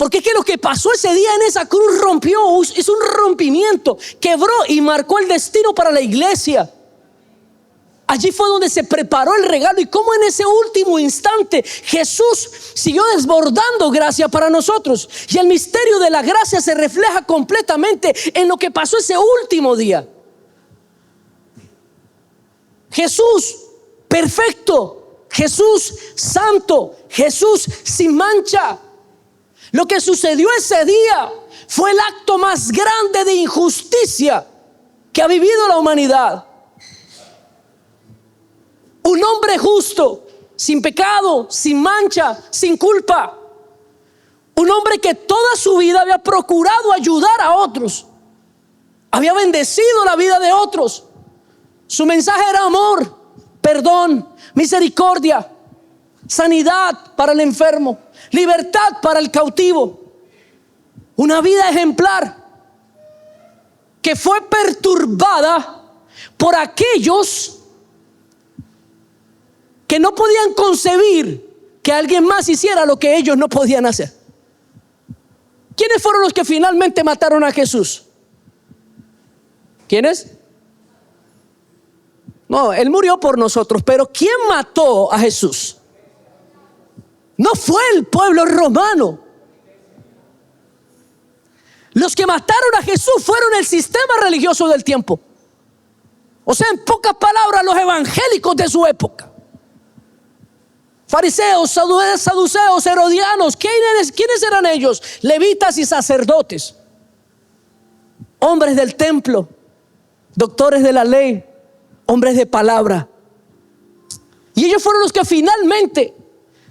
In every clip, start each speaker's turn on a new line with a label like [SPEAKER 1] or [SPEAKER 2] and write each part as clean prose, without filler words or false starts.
[SPEAKER 1] Porque es que lo que pasó ese día en esa cruz rompió, es un rompimiento, quebró y marcó el destino para la iglesia. Allí fue donde se preparó el regalo, y como en ese último instante Jesús siguió desbordando gracia para nosotros. Y el misterio de la gracia se refleja completamente en lo que pasó ese último día. Jesús perfecto, Jesús santo, Jesús sin mancha. Lo que sucedió ese día fue el acto más grande de injusticia que ha vivido la humanidad. Un hombre justo, sin pecado, sin mancha, sin culpa. Un hombre que toda su vida había procurado ayudar a otros, había bendecido la vida de otros. Su mensaje era amor, perdón, misericordia, sanidad para el enfermo, libertad para el cautivo. Una vida ejemplar que fue perturbada por aquellos que no podían concebir que alguien más hiciera lo que ellos no podían hacer. ¿Quiénes fueron los que finalmente mataron a Jesús? ¿Quiénes? No, Él murió por nosotros, pero ¿quién mató a Jesús? No fue el pueblo romano. Los que mataron a Jesús fueron el sistema religioso del tiempo. O sea, en pocas palabras, los evangélicos de su época. Fariseos, saduceos, herodianos. ¿Quiénes eran ellos? Levitas y sacerdotes, hombres del templo, doctores de la ley, hombres de palabra. Y ellos fueron los que finalmente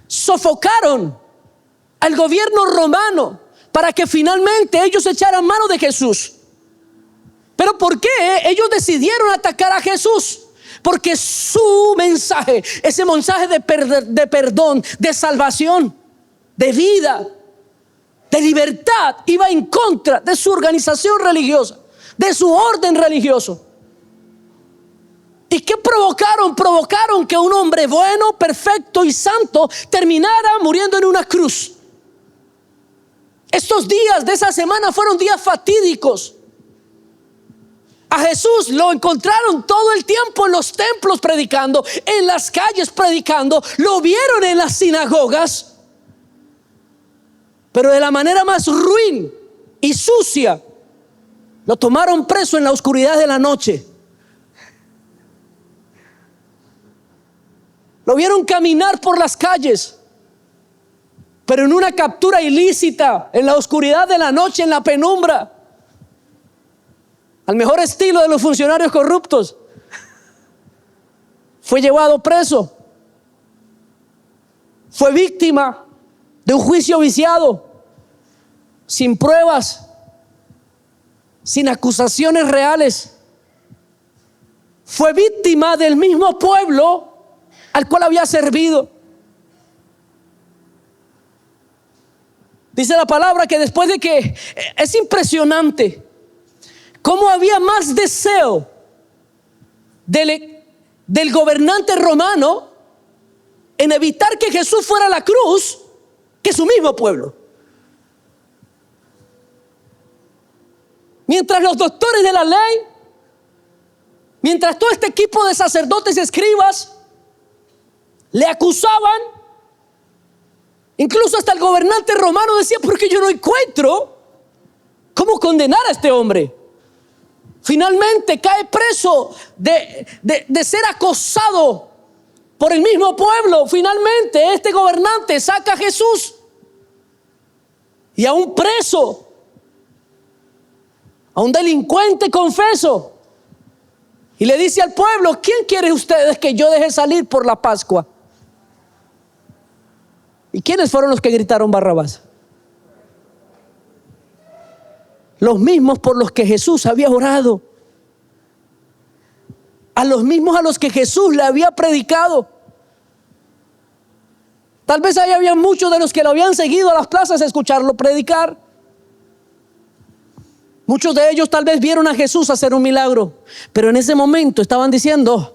[SPEAKER 1] sofocaron al gobierno romano para que finalmente ellos echaran mano de Jesús. ¿Pero por qué ellos decidieron atacar a Jesús? Porque su mensaje, ese mensaje de perdón, de salvación, de vida, de libertad, iba en contra de su organización religiosa, de su orden religioso. ¿Y qué provocaron? Provocaron que un hombre bueno, perfecto y santo terminara muriendo en una cruz. Estos días de esa semana fueron días fatídicos. A Jesús lo encontraron todo el tiempo en los templos predicando, en las calles predicando, lo vieron en las sinagogas, pero de la manera más ruin y sucia. Lo tomaron preso en la oscuridad de la noche. Lo vieron caminar por las calles, pero en una captura ilícita, en la oscuridad de la noche, en la penumbra, al mejor estilo de los funcionarios corruptos. Fue llevado preso, fue víctima de un juicio viciado, sin pruebas, sin acusaciones reales. Fue víctima del mismo pueblo al cual había servido. Dice la palabra que después de que, es impresionante cómo había más deseo del gobernante romano en evitar que Jesús fuera a la cruz que su mismo pueblo. Mientras los doctores de la ley, mientras todo este equipo de sacerdotes y escribas le acusaban, incluso hasta el gobernante romano decía: porque yo no encuentro cómo condenar a este hombre. Finalmente cae preso de ser acosado por el mismo pueblo. Finalmente este gobernante saca a Jesús y a un preso, a un delincuente confeso, y le dice al pueblo: ¿quién quiere ustedes que yo deje salir por la Pascua? ¿Y quiénes fueron los que gritaron Barrabás? Los mismos por los que Jesús había orado, a los mismos a los que Jesús le había predicado. Tal vez ahí había muchos de los que lo habían seguido a las plazas a escucharlo predicar. Muchos de ellos tal vez vieron a Jesús hacer un milagro, pero en ese momento estaban diciendo: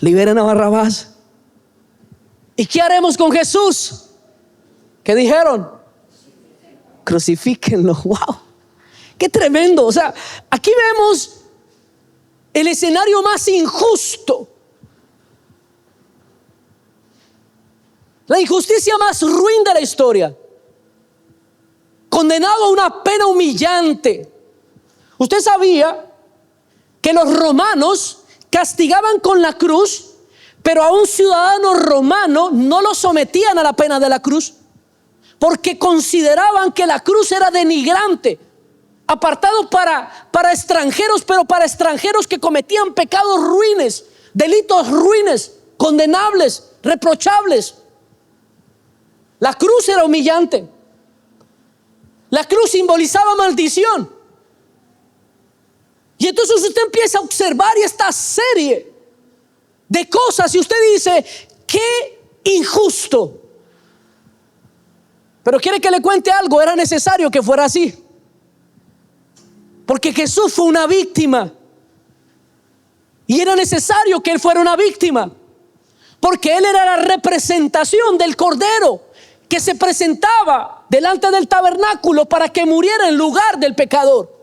[SPEAKER 1] liberen a Barrabás. ¿Y qué haremos con Jesús? ¿Qué dijeron? crucifíquenlo. Wow, qué tremendo. O sea, aquí vemos el escenario más injusto, la injusticia más ruin de la historia. Condenado a una pena humillante. Usted sabía que los romanos castigaban con la cruz, pero a un ciudadano romano no lo sometían a la pena de la cruz, porque consideraban que la cruz era denigrante, apartado para extranjeros, pero para extranjeros que cometían pecados ruines, delitos ruines, condenables, reprochables. La cruz era humillante. La cruz simbolizaba maldición. Y entonces usted empieza a observar esta serie de cosas y usted dice, qué injusto. Pero quiere que le cuente algo, era necesario que fuera así. Porque Jesús fue una víctima. Y era necesario que Él fuera una víctima. Porque Él era la representación del Cordero que se presentaba delante del tabernáculo para que muriera en lugar del pecador.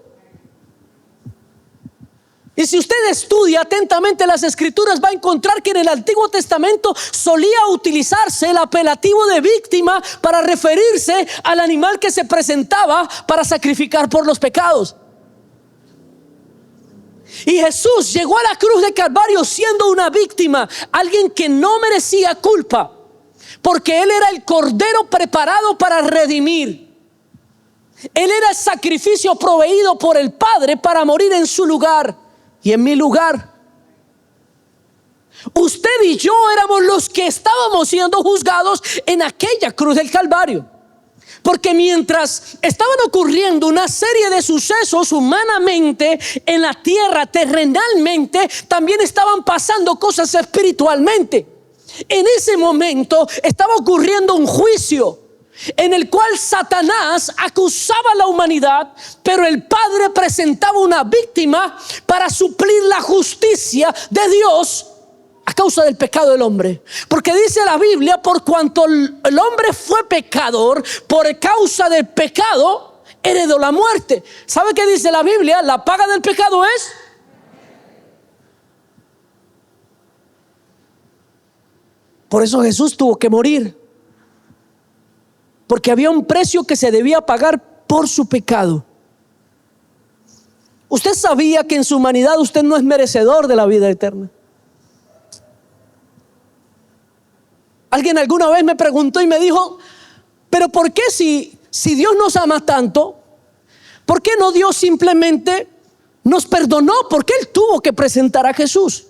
[SPEAKER 1] Y si usted estudia atentamente las Escrituras, va a encontrar que en el Antiguo Testamento solía utilizarse el apelativo de víctima para referirse al animal que se presentaba para sacrificar por los pecados. Y Jesús llegó a la cruz de Calvario siendo una víctima, alguien que no merecía culpa, porque Él era el Cordero preparado para redimir. Él era el sacrificio proveído por el Padre para morir en su lugar y en mi lugar. Usted y yo éramos los que estábamos siendo juzgados en aquella cruz del Calvario. Porque mientras estaban ocurriendo una serie de sucesos humanamente en la tierra, terrenalmente, también estaban pasando cosas espiritualmente. En ese momento estaba ocurriendo un juicio en el cual Satanás acusaba a la humanidad, pero el Padre presentaba una víctima para suplir la justicia de Dios a causa del pecado del hombre. Porque dice la Biblia, por cuanto el hombre fue pecador, por causa del pecado heredó la muerte. ¿Sabe qué dice la Biblia? La paga del pecado es... Por eso Jesús tuvo que morir, porque había un precio que se debía pagar por su pecado. Usted sabía que en su humanidad usted no es merecedor de la vida eterna. Alguien alguna vez me preguntó y me dijo, pero ¿por qué si Dios nos ama tanto, por qué no Dios simplemente nos perdonó? ¿Por qué Él tuvo que presentar a Jesús?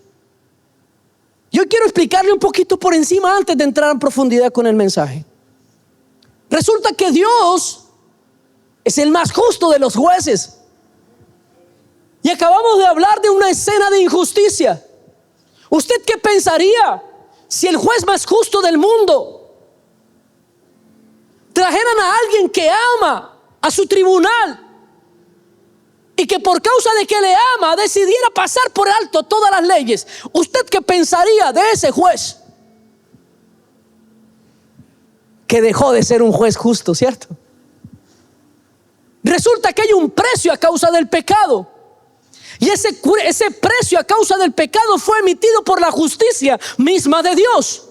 [SPEAKER 1] Yo quiero explicarle un poquito por encima antes de entrar en profundidad con el mensaje. Resulta que Dios es el más justo de los jueces. Y acabamos de hablar de una escena de injusticia. ¿Usted qué pensaría si el juez más justo del mundo trajeran a alguien que ama a su tribunal y que por causa de que le ama decidiera pasar por alto todas las leyes? ¿Usted qué pensaría de ese juez? Que dejó de ser un juez justo, ¿cierto? Resulta que hay un precio a causa del pecado. Y ese precio a causa del pecado fue emitido por la justicia misma de Dios.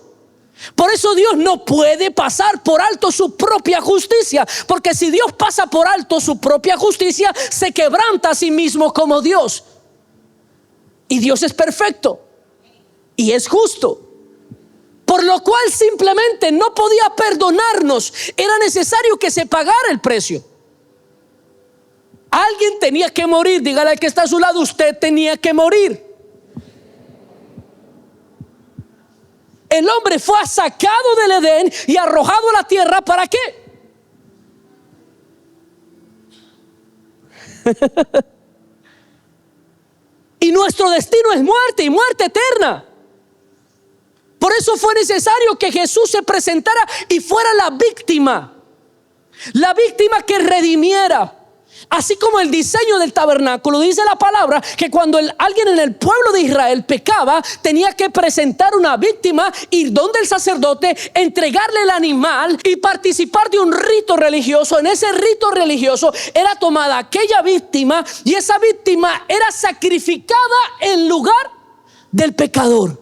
[SPEAKER 1] Por eso Dios no puede pasar por alto su propia justicia, porque si Dios pasa por alto su propia justicia, se quebranta a sí mismo como Dios. Y Dios es perfecto y es justo, por lo cual simplemente no podía perdonarnos. Era necesario que se pagara el precio. Alguien tenía que morir. Dígale al que está a su lado, usted tenía que morir. El hombre fue sacado del Edén y arrojado a la tierra. ¿Para qué? Y nuestro destino es muerte, y muerte eterna. Por eso fue necesario que Jesús se presentara y fuera la víctima que redimiera, Así como el diseño del tabernáculo, dice la palabra que cuando alguien en el pueblo de Israel pecaba, tenía que presentar una víctima, ir donde el sacerdote, entregarle el animal y participar de un rito religioso. En ese rito religioso era tomada aquella víctima y esa víctima era sacrificada en lugar del pecador.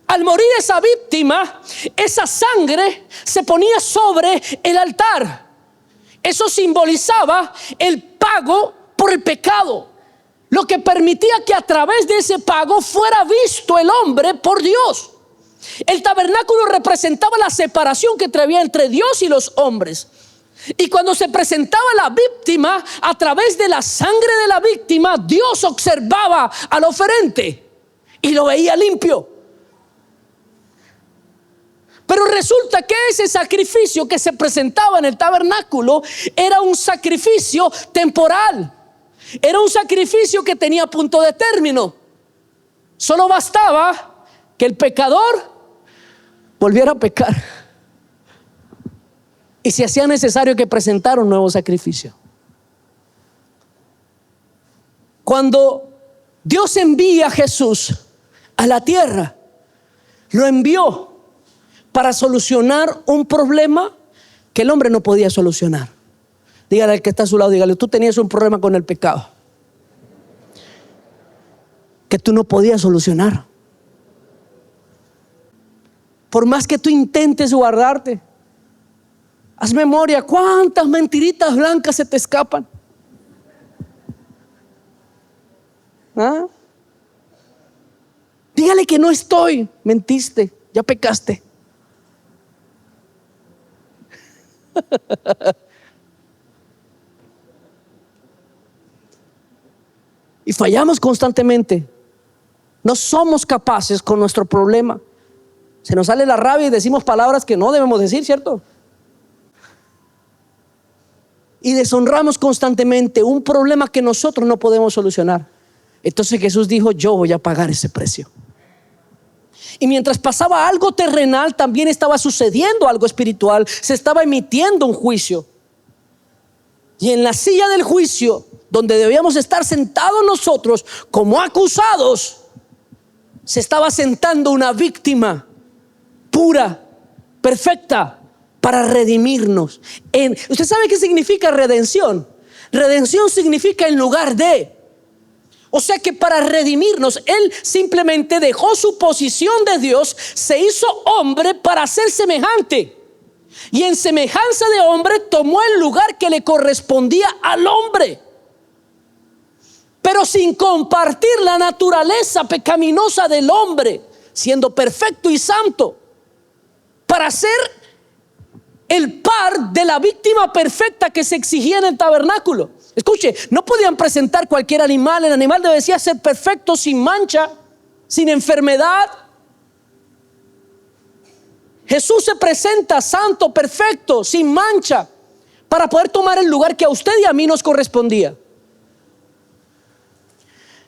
[SPEAKER 1] Al morir esa víctima, esa sangre se ponía sobre el altar. Eso simbolizaba el pago por el pecado, lo que permitía que a través de ese pago fuera visto el hombre por Dios. El tabernáculo representaba la separación que había entre Dios y los hombres. Y cuando se presentaba la víctima, a través de la sangre de la víctima, Dios observaba al oferente y lo veía limpio. Pero resulta que ese sacrificio que se presentaba en el tabernáculo era un sacrificio temporal. Era un sacrificio que tenía punto de término. Solo bastaba que el pecador volviera a pecar y se hacía necesario que presentara un nuevo sacrificio. Cuando Dios envía a Jesús a la tierra, lo envió para solucionar un problema que el hombre no podía solucionar. Dígale al que está a su lado, dígale: tú tenías un problema con el pecado que tú no podías solucionar. Por más que tú intentes guardarte, haz memoria, cuántas mentiritas blancas se te escapan. ¿Ah? Dígale que no estoy, mentiste, ya pecaste. Y fallamos constantemente. No somos capaces con nuestro problema. Se nos sale la rabia y decimos palabras que no debemos decir, ¿cierto? Y deshonramos constantemente un problema que nosotros no podemos solucionar. Entonces Jesús dijo: yo voy a pagar ese precio. Y mientras pasaba algo terrenal, también estaba sucediendo algo espiritual. Se estaba emitiendo un juicio. Y en la silla del juicio, donde debíamos estar sentados nosotros como acusados, se estaba sentando una víctima pura, perfecta, para redimirnos. ¿Usted sabe qué significa redención? Redención significa en lugar de. O sea que para redimirnos, Él simplemente dejó su posición de Dios, se hizo hombre para ser semejante. Y en semejanza de hombre tomó el lugar que le correspondía al hombre, pero sin compartir la naturaleza pecaminosa del hombre, siendo perfecto y santo, para ser el par de la víctima perfecta que se exigía en el tabernáculo. Escuche, no podían presentar cualquier animal. El animal debía ser perfecto, sin mancha, sin enfermedad. Jesús se presenta santo, perfecto, sin mancha, para poder tomar el lugar que a usted y a mí nos correspondía.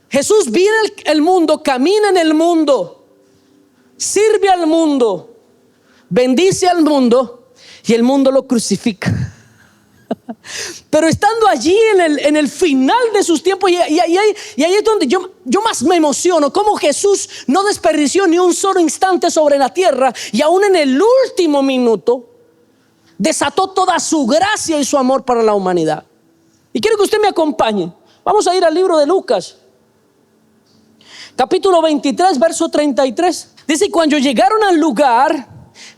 [SPEAKER 1] Jesús viene al mundo, camina en el mundo, sirve al mundo, bendice al mundo, y el mundo lo crucifica. Pero estando allí en el final de sus tiempos, y ahí es donde yo más me emociono, como Jesús no desperdició ni un solo instante sobre la tierra, y aún en el último minuto desató toda su gracia y su amor para la humanidad. Y quiero que usted me acompañe. Vamos a ir al libro de Lucas, capítulo 23, verso 33. Dice: cuando llegaron al lugar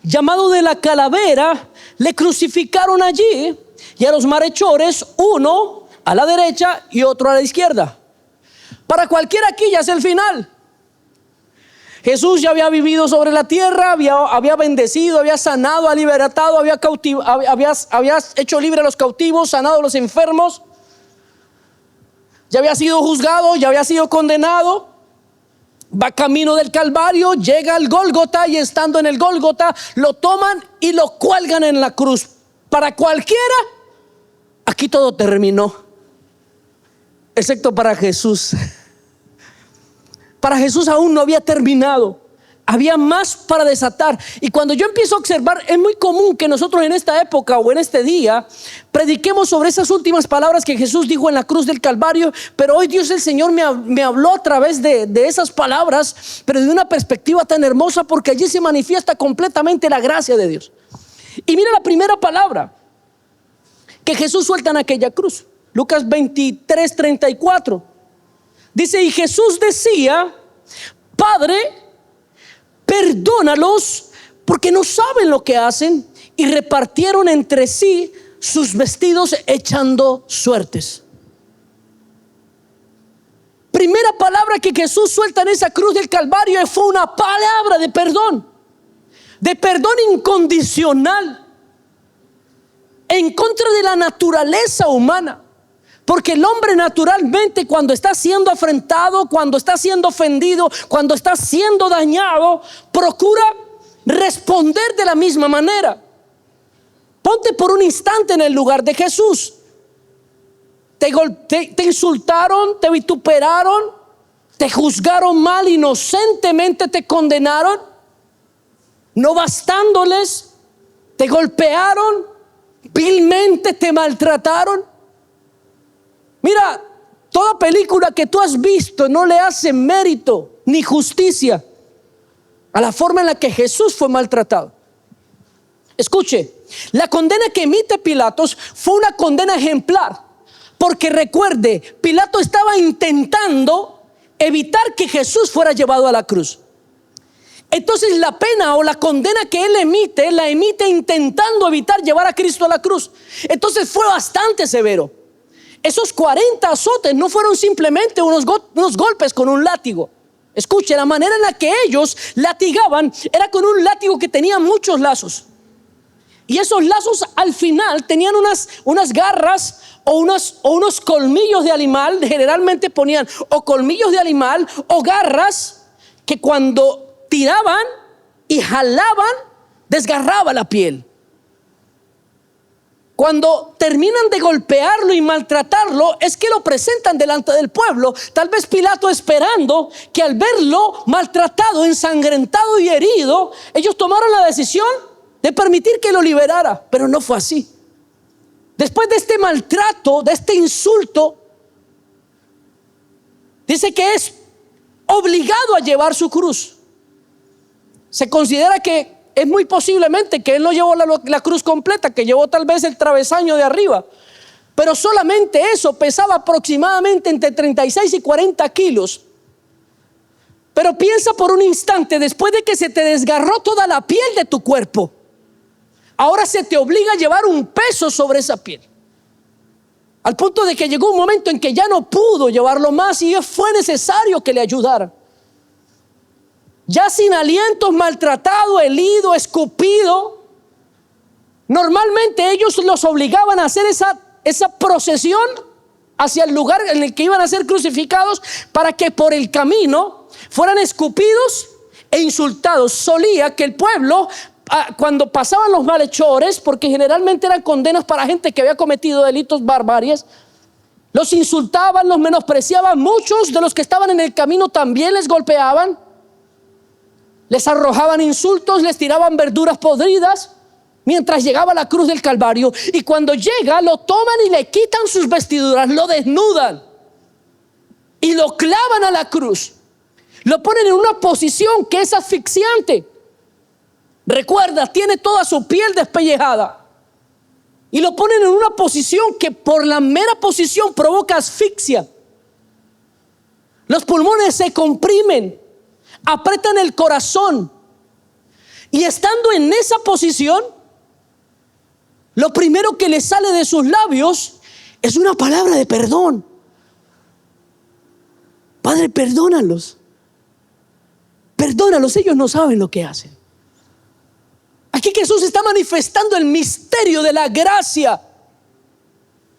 [SPEAKER 1] llamado de la Calavera, le crucificaron allí, y a los malhechores, uno a la derecha y otro a la izquierda. Para cualquiera aquí ya es el final. Jesús ya había vivido sobre la tierra, había bendecido, había sanado, había libertado, había hecho libre a los cautivos, sanado a los enfermos. Ya había sido juzgado, ya había sido condenado. Va camino del Calvario, llega al Gólgota, y estando en el Gólgota lo toman y lo cuelgan en la cruz. Para cualquiera, aquí todo terminó, excepto para Jesús. Para Jesús aún no había terminado. Había más para desatar. Y cuando yo empiezo a observar, es muy común que nosotros en esta época o en este día prediquemos sobre esas últimas palabras que Jesús dijo en la cruz del Calvario. Pero hoy Dios el Señor me habló a través de esas palabras, pero de una perspectiva tan hermosa, porque allí se manifiesta completamente la gracia de Dios. Y mira la primera palabra que Jesús suelta en aquella cruz. Lucas 23:34. Dice: y Jesús decía: Padre, perdónalos, porque no saben lo que hacen. Y repartieron entre sí sus vestidos, echando suertes. Primera palabra que Jesús suelta en esa cruz del Calvario fue una palabra de perdón incondicional, en contra de la naturaleza humana. Porque el hombre naturalmente, cuando está siendo afrentado, cuando está siendo ofendido, cuando está siendo dañado, procura responder de la misma manera. Ponte por un instante en el lugar de Jesús. Te insultaron, te vituperaron, te juzgaron mal, inocentemente te condenaron. No bastándoles, te golpearon, vilmente te maltrataron. Mira, toda película que tú has visto no le hace mérito ni justicia a la forma en la que Jesús fue maltratado. Escuche, la condena que emite Pilatos fue una condena ejemplar, porque recuerde, Pilato estaba intentando evitar que Jesús fuera llevado a la cruz. Entonces la pena o la condena que él emite, la emite intentando evitar llevar a Cristo a la cruz. Entonces fue bastante severo. Esos 40 azotes no fueron simplemente unos golpes con un látigo. Escuche, la manera en la que ellos latigaban era con un látigo que tenía muchos lazos. Y esos lazos al final tenían unas garras o unos colmillos de animal. Generalmente ponían o colmillos de animal o garras que cuando tiraban y jalaban, desgarraba la piel. Cuando terminan de golpearlo y maltratarlo, es que lo presentan delante del pueblo. Tal vez Pilato esperando que al verlo maltratado, ensangrentado y herido, ellos tomaron la decisión de permitir que lo liberara. Pero no fue así. Después de este maltrato, de este insulto, dice que es obligado a llevar su cruz. Se considera que es muy posiblemente que él no llevó la cruz completa, que llevó tal vez el travesaño de arriba. Pero solamente eso pesaba aproximadamente entre 36 y 40 kilos. Pero piensa por un instante, después de que se te desgarró toda la piel de tu cuerpo, ahora se te obliga a llevar un peso sobre esa piel. Al punto de que llegó un momento en que ya no pudo llevarlo más y fue necesario que le ayudara. Ya sin alientos, maltratado, herido, escupido. Normalmente ellos los obligaban a hacer esa procesión hacia el lugar en el que iban a ser crucificados, para que por el camino fueran escupidos e insultados. Solía que el pueblo, cuando pasaban los malhechores, porque generalmente eran condenas para gente que había cometido delitos barbaries, los insultaban, los menospreciaban. Muchos de los que estaban en el camino también les golpeaban, les arrojaban insultos, les tiraban verduras podridas mientras llegaba a la cruz del Calvario. Y cuando llega, lo toman y le quitan sus vestiduras, lo desnudan y lo clavan a la cruz. Lo ponen en una posición que es asfixiante. Recuerda, tiene toda su piel despellejada. Y lo ponen en una posición que por la mera posición provoca asfixia. Los pulmones se comprimen, apretan el corazón. Y estando en esa posición, lo primero que le sale de sus labios es una palabra de perdón. Padre, perdónalos. Perdónalos, ellos no saben lo que hacen. Aquí Jesús está manifestando el misterio de la gracia.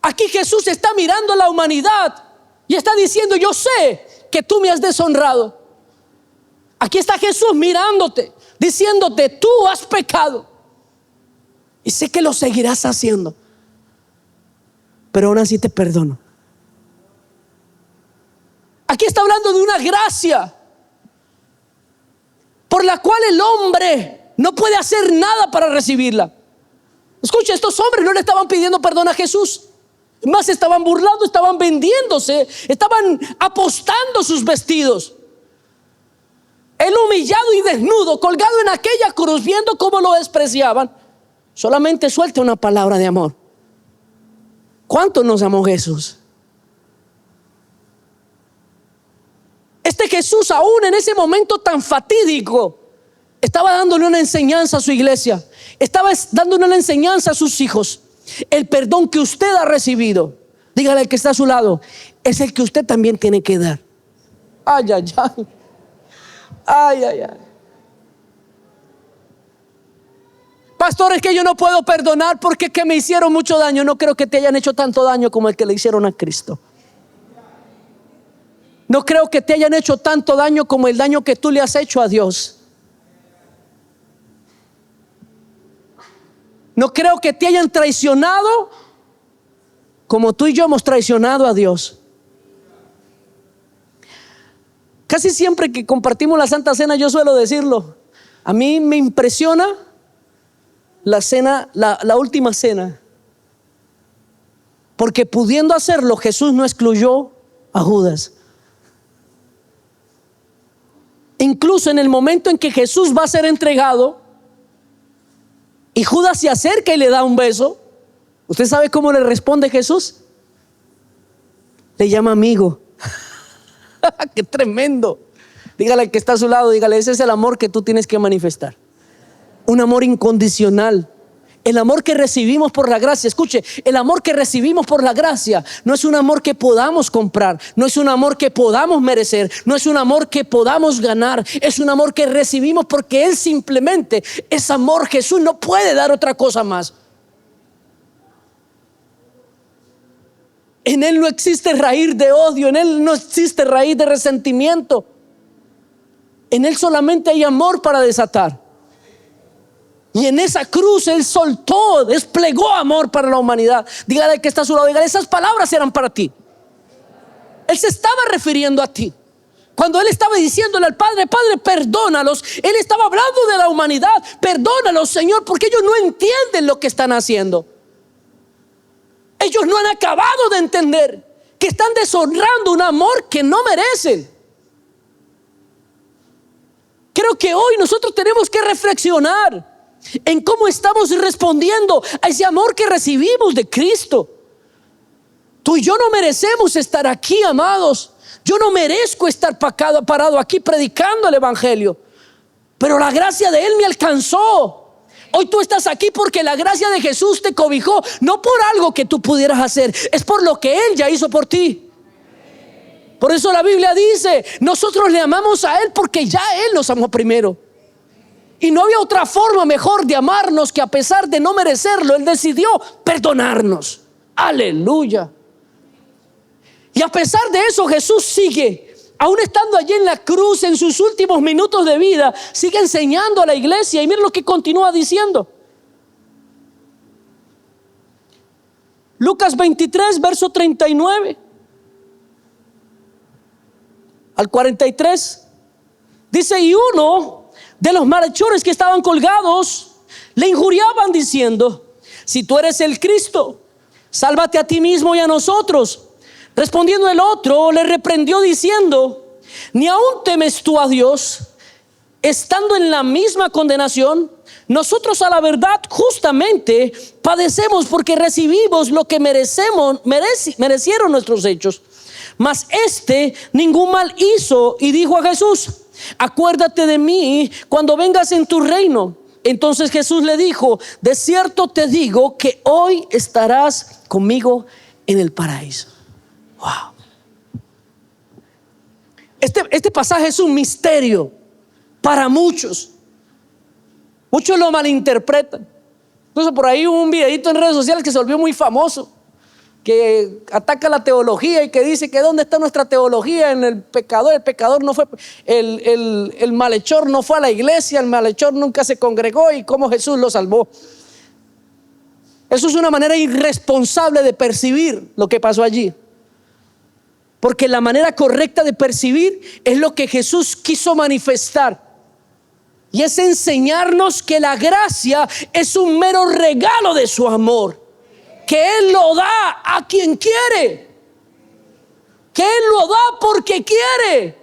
[SPEAKER 1] Aquí Jesús está mirando a la humanidad y está diciendo: yo sé que tú me has deshonrado. Aquí está Jesús mirándote, diciéndote: tú has pecado y sé que lo seguirás haciendo, pero aún así te perdono. Aquí está hablando de una gracia por la cual el hombre no puede hacer nada para recibirla. Escucha, estos hombres no le estaban pidiendo perdón a Jesús, más estaban burlando, estaban vendiéndose, estaban apostando sus vestidos. Él humillado y desnudo, colgado en aquella cruz, viendo cómo lo despreciaban, solamente suelta una palabra de amor. ¿Cuánto nos amó Jesús? Este Jesús, aún en ese momento tan fatídico, estaba dándole una enseñanza a su iglesia, estaba dándole una enseñanza a sus hijos. El perdón que usted ha recibido, dígale al que está a su lado, es el que usted también tiene que dar. Ay, ay, ay. Ay, ay, ay. Pastor, es que yo no puedo perdonar porque que me hicieron mucho daño. No creo que te hayan hecho tanto daño como el que le hicieron a Cristo. No creo que te hayan hecho tanto daño como el daño que tú le has hecho a Dios. No creo que te hayan traicionado como tú y yo hemos traicionado a Dios. Casi siempre que compartimos la Santa Cena yo suelo decirlo. A mí me impresiona la cena, la última cena, porque pudiendo hacerlo, Jesús no excluyó a Judas. Incluso en el momento en que Jesús va a ser entregado y Judas se acerca y le da un beso, ¿usted sabe cómo le responde Jesús? Le llama amigo. ¡Qué tremendo! Dígale al que está a su lado, dígale, ese es el amor que tú tienes que manifestar. Un amor incondicional. El amor que recibimos por la gracia. Escuche, el amor que recibimos por la gracia no es un amor que podamos comprar, no es un amor que podamos merecer, no es un amor que podamos ganar. Es un amor que recibimos porque Él simplemente es amor. Jesús no puede dar otra cosa más. En Él no existe raíz de odio, en Él no existe raíz de resentimiento. En Él solamente hay amor para desatar. Y en esa cruz Él soltó, desplegó amor para la humanidad. Dígale al que está a su lado, dígale, esas palabras eran para ti. Él se estaba refiriendo a ti. Cuando Él estaba diciéndole al Padre, Padre, perdónalos, Él estaba hablando de la humanidad. Perdónalos, Señor, porque ellos no entienden lo que están haciendo. Ellos no han acabado de entender que están deshonrando un amor que no merecen. Creo que hoy nosotros tenemos que reflexionar en cómo estamos respondiendo a ese amor que recibimos de Cristo. Tú y yo no merecemos estar aquí, amados. Yo no merezco estar parado aquí predicando el evangelio, pero la gracia de Él me alcanzó. Hoy tú estás aquí porque la gracia de Jesús te cobijó, no por algo que tú pudieras hacer, es por lo que Él ya hizo por ti. Por eso la Biblia dice, nosotros le amamos a Él porque ya Él nos amó primero. Y no había otra forma mejor de amarnos que a pesar de no merecerlo, Él decidió perdonarnos. Aleluya. Y a pesar de eso, Jesús sigue, aún estando allí en la cruz, en sus últimos minutos de vida, sigue enseñando a la iglesia. Y miren lo que continúa diciendo. Lucas 23, verso 39 al 43. Dice, y uno de los malhechores que estaban colgados le injuriaban diciendo, si tú eres el Cristo, sálvate a ti mismo y a nosotros. Respondiendo el otro, le reprendió diciendo, ¿ni aún temes tú a Dios, estando en la misma condenación? Nosotros a la verdad justamente padecemos porque recibimos lo que merecieron nuestros hechos. Mas este ningún mal hizo y dijo a Jesús, acuérdate de mí cuando vengas en tu reino. Entonces Jesús le dijo, de cierto te digo que hoy estarás conmigo en el paraíso. Wow. Este pasaje es un misterio para muchos. Muchos lo malinterpretan. Incluso por ahí hubo un videito en redes sociales que se volvió muy famoso, que ataca la teología y que dice que dónde está nuestra teología en el pecador. El pecador no fue, el malhechor no fue a la iglesia, el malhechor nunca se congregó y cómo Jesús lo salvó. Eso es una manera irresponsable de percibir lo que pasó allí, porque la manera correcta de percibir es lo que Jesús quiso manifestar. Y es enseñarnos que la gracia es un mero regalo de su amor, que Él lo da a quien quiere, que Él lo da porque quiere,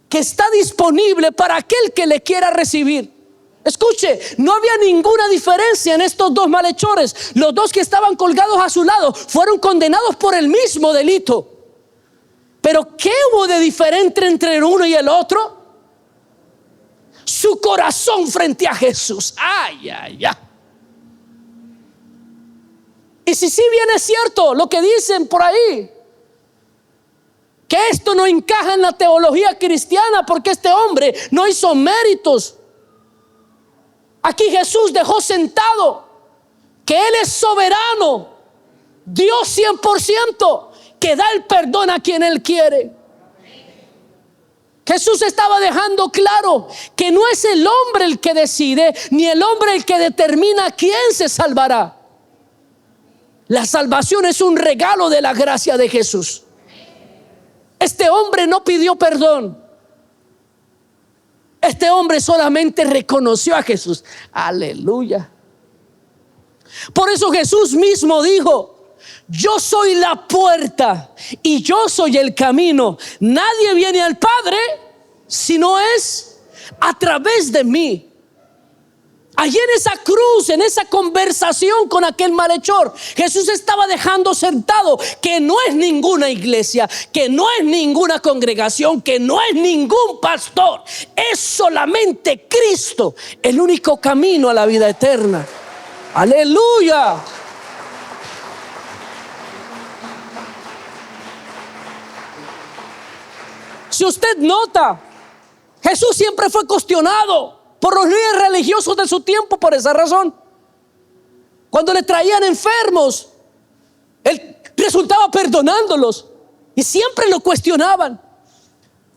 [SPEAKER 1] que está disponible para aquel que le quiera recibir. Escuche, no había ninguna diferencia en estos dos malhechores. Los dos que estaban colgados a su lado fueron condenados por el mismo delito. Pero ¿qué hubo de diferente entre el uno y el otro? Su corazón frente a Jesús. Ay, ay, ay. Y si sí bien es cierto lo que dicen por ahí, que esto no encaja en la teología cristiana porque este hombre no hizo méritos. Aquí Jesús dejó sentado que Él es soberano, Dios 100%, que da el perdón a quien Él quiere. Jesús estaba dejando claro que no es el hombre el que decide, ni el hombre el que determina quién se salvará. La salvación es un regalo de la gracia de Jesús. Este hombre no pidió perdón. Este hombre solamente reconoció a Jesús. Aleluya. Por eso Jesús mismo dijo: yo soy la puerta y yo soy el camino. Nadie viene al Padre si no es a través de mí. Allí en esa cruz, en esa conversación con aquel malhechor, Jesús estaba dejando sentado que no es ninguna iglesia, que no es ninguna congregación, que no es ningún pastor. Es solamente Cristo, el único camino a la vida eterna. Aleluya. Si usted nota, Jesús siempre fue cuestionado por los líderes religiosos de su tiempo por esa razón. Cuando le traían enfermos, Él resultaba perdonándolos y siempre lo cuestionaban.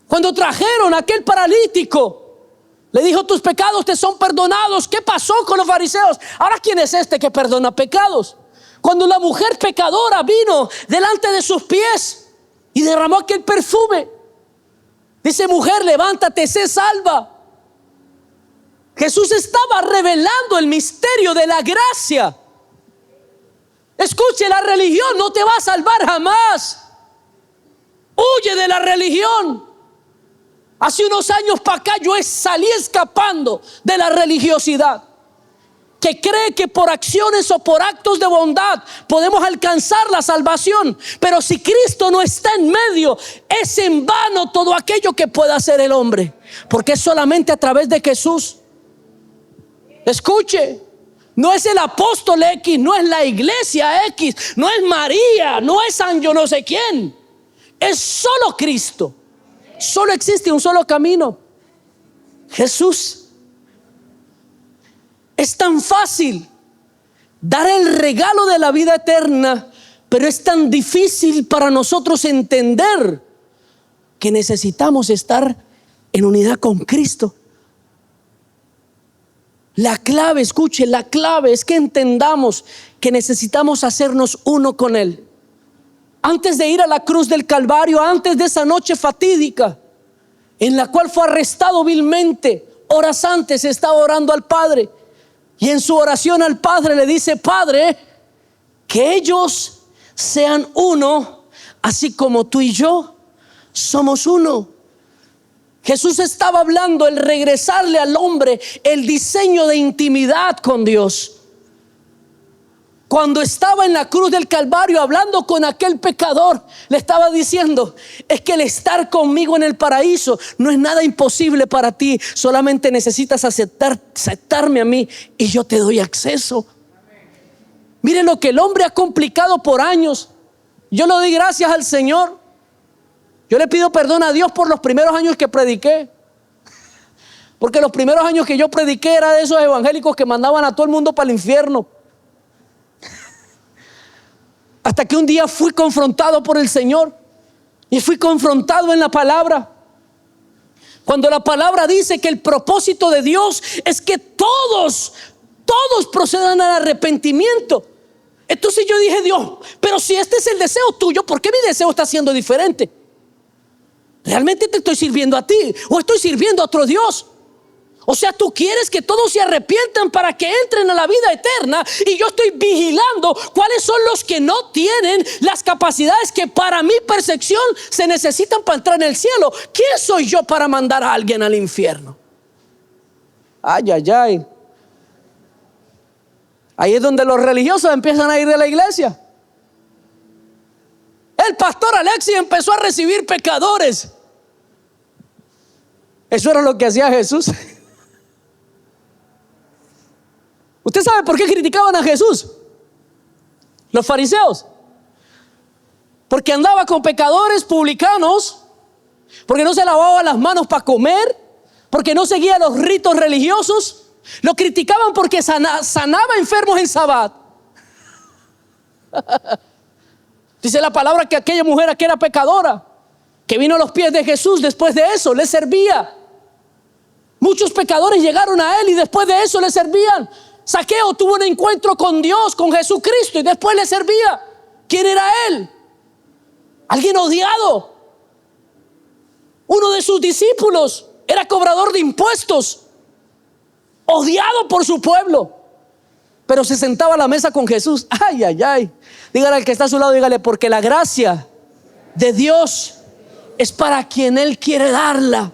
[SPEAKER 1] Cuando trajeron a aquel paralítico, le dijo: tus pecados te son perdonados. ¿Qué pasó con los fariseos? Ahora, ¿quién es este que perdona pecados? Cuando la mujer pecadora vino delante de sus pies y derramó aquel perfume, dice: mujer, levántate, sé salva. Jesús estaba revelando el misterio de la gracia. Escuche, la religión no te va a salvar jamás. Huye de la religión. Hace unos años para acá yo salí escapando de la religiosidad, que cree que por acciones o por actos de bondad podemos alcanzar la salvación. Pero si Cristo no está en medio, es en vano todo aquello que pueda hacer el hombre, porque es solamente a través de Jesús. Escuche, no es el apóstol X, no es la iglesia X, no es María, no es San yo no sé quién. Es solo Cristo. Solo existe un solo camino: Jesús. Es tan fácil dar el regalo de la vida eterna, pero es tan difícil para nosotros entender que necesitamos estar en unidad con Cristo. La clave, escuche, la clave es que entendamos que necesitamos hacernos uno con Él. Antes de ir a la cruz del Calvario, antes de esa noche fatídica en la cual fue arrestado vilmente, horas antes estaba orando al Padre. Y en su oración al Padre le dice: Padre, que ellos sean uno, así como tú y yo somos uno. Jesús estaba hablando el regresarle al hombre el diseño de intimidad con Dios. Cuando estaba en la cruz del Calvario hablando con aquel pecador, le estaba diciendo: es que el estar conmigo en el paraíso no es nada imposible para ti. Solamente necesitas aceptarme a mí y yo te doy acceso. Miren lo que el hombre ha complicado por años. Yo le doy gracias al Señor. Yo le pido perdón a Dios por los primeros años que prediqué, porque los primeros años que yo prediqué era de esos evangélicos que mandaban a todo el mundo para el infierno. Hasta que un día fui confrontado por el Señor y fui confrontado en la palabra. Cuando la palabra dice que el propósito de Dios es que todos procedan al arrepentimiento. Entonces yo dije: Dios, pero si este es el deseo tuyo, ¿por qué mi deseo está siendo diferente? ¿Realmente te estoy sirviendo a ti o estoy sirviendo a otro Dios? O sea, tú quieres que todos se arrepientan para que entren a la vida eterna, y yo estoy vigilando cuáles son los que no tienen las capacidades que para mi percepción se necesitan para entrar en el cielo. ¿Quién soy yo para mandar a alguien al infierno? Ay, ay, ay. Ahí es donde los religiosos empiezan a ir de la iglesia. El pastor Alexis empezó a recibir pecadores. Eso era lo que hacía Jesús. ¿Usted sabe por qué criticaban a Jesús? Los fariseos. Porque andaba con pecadores, publicanos, porque no se lavaba las manos para comer, porque no seguía los ritos religiosos. Lo criticaban porque sanaba enfermos en Sabbat. Dice la palabra que aquella mujer que era pecadora, que vino a los pies de Jesús, después de eso le servía. Muchos pecadores llegaron a él y después de eso le servían. Zaqueo tuvo un encuentro con Dios, con Jesucristo, y después le servía. ¿Quién era él? Alguien odiado. Uno de sus discípulos era cobrador de impuestos, odiado por su pueblo, pero se sentaba a la mesa con Jesús. Ay, ay, ay. Dígale al que está a su lado, dígale: porque la gracia de Dios es para quien Él quiere darla.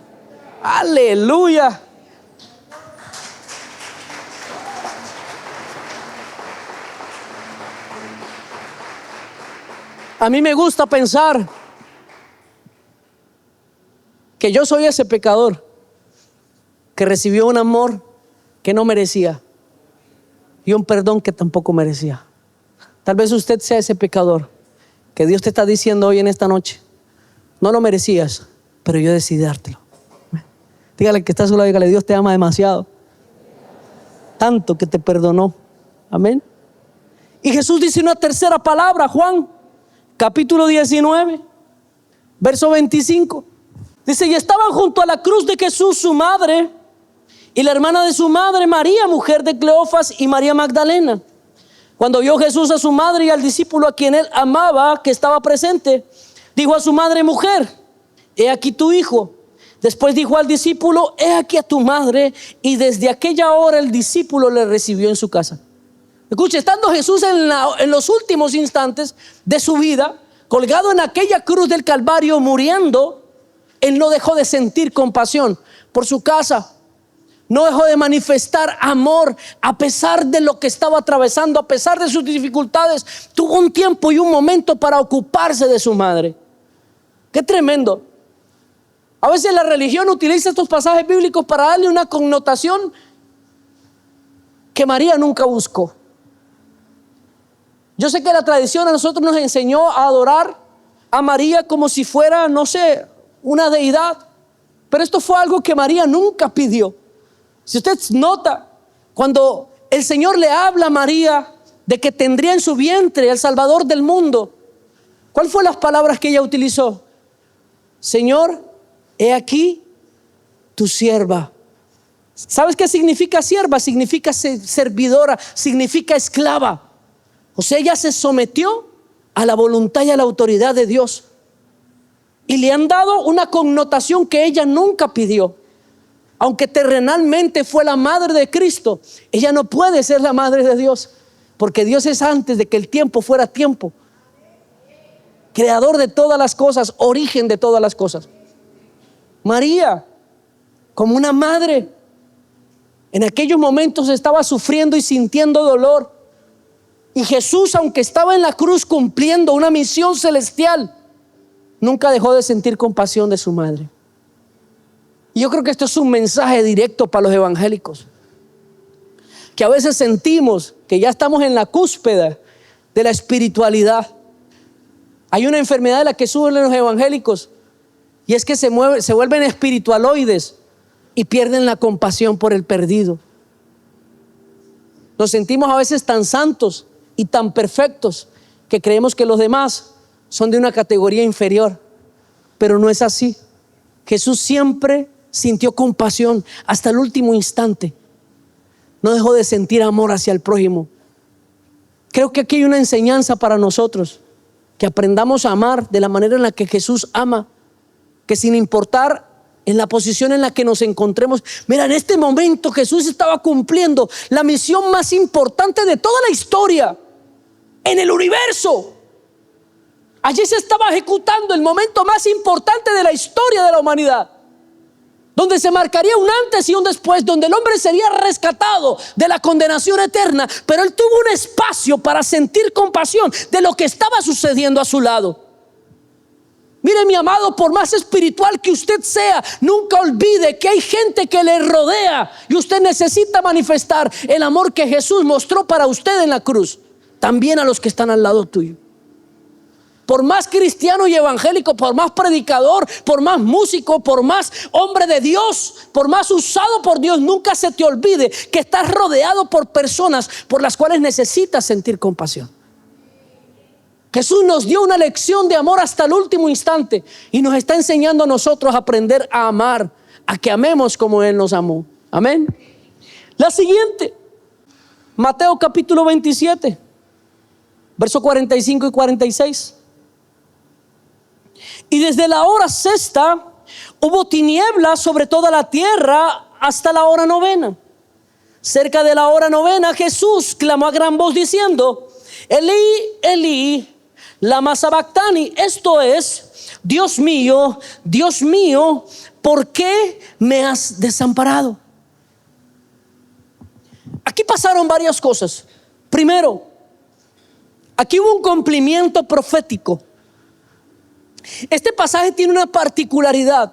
[SPEAKER 1] Aleluya. A mí me gusta pensar que yo soy ese pecador que recibió un amor que no merecía y un perdón que tampoco merecía. Tal vez usted sea ese pecador que Dios te está diciendo hoy en esta noche: no lo merecías, pero yo decidí dártelo. Dígale que está a su lado, dígale: Dios te ama demasiado, tanto que te perdonó. Amén. Y Jesús dice una tercera palabra, Juan capítulo 19, verso 25. Dice: y estaban junto a la cruz de Jesús su madre y la hermana de su madre, María, mujer de Cleofas, y María Magdalena. Cuando vio Jesús a su madre y al discípulo a quien él amaba, que estaba presente, dijo a su madre: mujer, he aquí tu hijo. Después dijo al discípulo: he aquí a tu madre. Y desde aquella hora el discípulo le recibió en su casa. Escuche, estando Jesús en los últimos instantes de su vida, colgado en aquella cruz del Calvario, muriendo, él no dejó de sentir compasión por su casa. No dejó de manifestar amor a pesar de lo que estaba atravesando, a pesar de sus dificultades. Tuvo un tiempo y un momento para ocuparse de su madre. Qué tremendo. A veces la religión utiliza estos pasajes bíblicos para darle una connotación que María nunca buscó. Yo sé que la tradición a nosotros nos enseñó a adorar a María como si fuera, no sé, una deidad, pero esto fue algo que María nunca pidió. Si usted nota, cuando el Señor le habla a María de que tendría en su vientre al Salvador del mundo, ¿cuál fue las palabras que ella utilizó? Señor, he aquí tu sierva. ¿Sabes qué significa sierva? Significa servidora, significa esclava. O sea, ella se sometió a la voluntad y a la autoridad de Dios. Y le han dado una connotación que ella nunca pidió. Aunque terrenalmente fue la madre de Cristo, ella no puede ser la madre de Dios, porque Dios es antes de que el tiempo fuera tiempo. Creador de todas las cosas, origen de todas las cosas. María, como una madre, en aquellos momentos estaba sufriendo y sintiendo dolor. Y Jesús, aunque estaba en la cruz cumpliendo una misión celestial, nunca dejó de sentir compasión de su madre. Y yo creo que esto es un mensaje directo para los evangélicos, que a veces sentimos que ya estamos en la cúspide de la espiritualidad. Hay una enfermedad de la que sufren los evangélicos, y es que se vuelven espiritualoides y pierden la compasión por el perdido. Nos sentimos a veces tan santos y tan perfectos que creemos que los demás son de una categoría inferior, pero no es así. Jesús siempre sintió compasión hasta el último instante. No dejó de sentir amor hacia el prójimo. Creo que aquí hay una enseñanza para nosotros, que aprendamos a amar de la manera en la que Jesús ama, que sin importar en la posición en la que nos encontremos. Mira, en este momento Jesús estaba cumpliendo la misión más importante de toda la historia en el universo. Allí se estaba ejecutando el momento más importante de la historia de la humanidad, donde se marcaría un antes y un después, donde el hombre sería rescatado de la condenación eterna, pero él tuvo un espacio para sentir compasión de lo que estaba sucediendo a su lado. Mire, mi amado, por más espiritual que usted sea, nunca olvide que hay gente que le rodea y usted necesita manifestar el amor que Jesús mostró para usted en la cruz, también a los que están al lado tuyo. Por más cristiano y evangélico, por más predicador, por más músico, por más hombre de Dios, por más usado por Dios, nunca se te olvide que estás rodeado por personas por las cuales necesitas sentir compasión. Jesús nos dio una lección de amor hasta el último instante y nos está enseñando a nosotros a aprender a amar, a que amemos como Él nos amó. Amén. La siguiente, Mateo capítulo 27, verso 45 y 46. Y desde la hora sexta hubo tinieblas sobre toda la tierra hasta la hora novena. Cerca de la hora novena Jesús clamó a gran voz diciendo: Elí, Elí, lama sabactani. Esto es: Dios mío, ¿por qué me has desamparado? Aquí pasaron varias cosas. Primero, aquí hubo un cumplimiento profético. Este pasaje tiene una particularidad,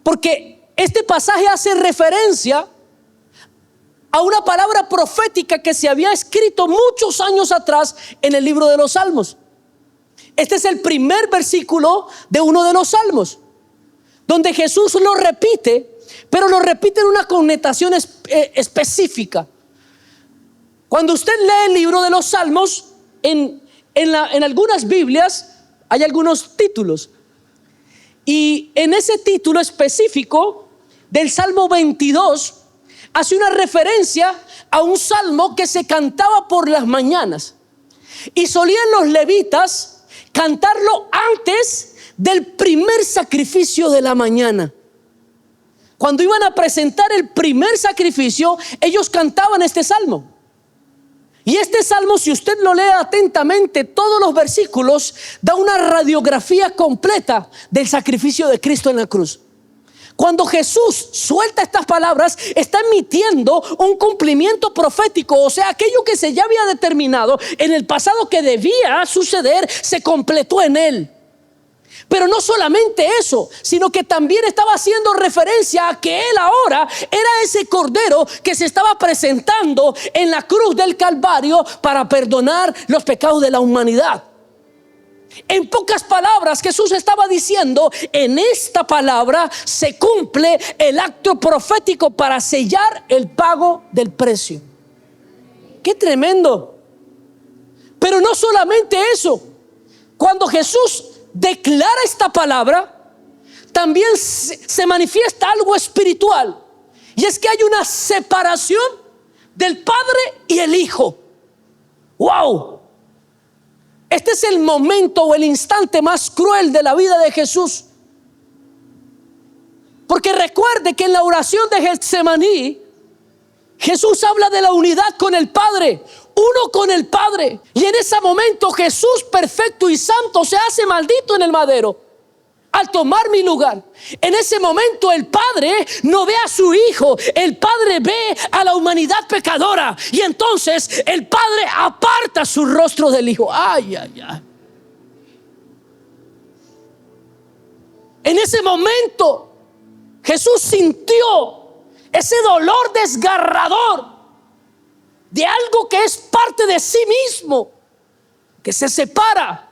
[SPEAKER 1] porque este pasaje hace referencia a una palabra profética que se había escrito muchos años atrás en el libro de los Salmos. Este es el primer versículo de uno de los Salmos, donde Jesús lo repite, pero lo repite en una connotación específica. Cuando usted lee el libro de los Salmos, en algunas Biblias hay algunos títulos, y en ese título específico del Salmo 22 hace una referencia a un salmo que se cantaba por las mañanas, y solían los levitas cantarlo antes del primer sacrificio de la mañana. Cuando iban a presentar el primer sacrificio, ellos cantaban este salmo. Y este salmo, si usted lo lee atentamente, todos los versículos, da una radiografía completa del sacrificio de Cristo en la cruz. Cuando Jesús suelta estas palabras, está emitiendo un cumplimiento profético, o sea, aquello que se ya había determinado en el pasado que debía suceder, se completó en Él. Pero no solamente eso, sino que también estaba haciendo referencia a que Él ahora era ese cordero que se estaba presentando en la cruz del Calvario para perdonar los pecados de la humanidad. En pocas palabras, Jesús estaba diciendo: en esta palabra se cumple el acto profético para sellar el pago del precio. ¡Qué tremendo! Pero no solamente eso. Cuando Jesús declara esta palabra, también se manifiesta algo espiritual, y es que hay una separación del Padre y el Hijo. ¡Wow! Este es el momento o el instante más cruel de la vida de Jesús, porque recuerde que en la oración de Getsemaní Jesús habla de la unidad con el Padre, uno con el Padre. Y en ese momento Jesús, perfecto y santo, se hace maldito en el madero al tomar mi lugar. En ese momento el Padre no ve a su Hijo, el Padre ve a la humanidad pecadora, y entonces el Padre aparta su rostro del Hijo. Ay, ay, ay. En ese momento Jesús sintió ese dolor desgarrador de algo que es parte de sí mismo, que se separa.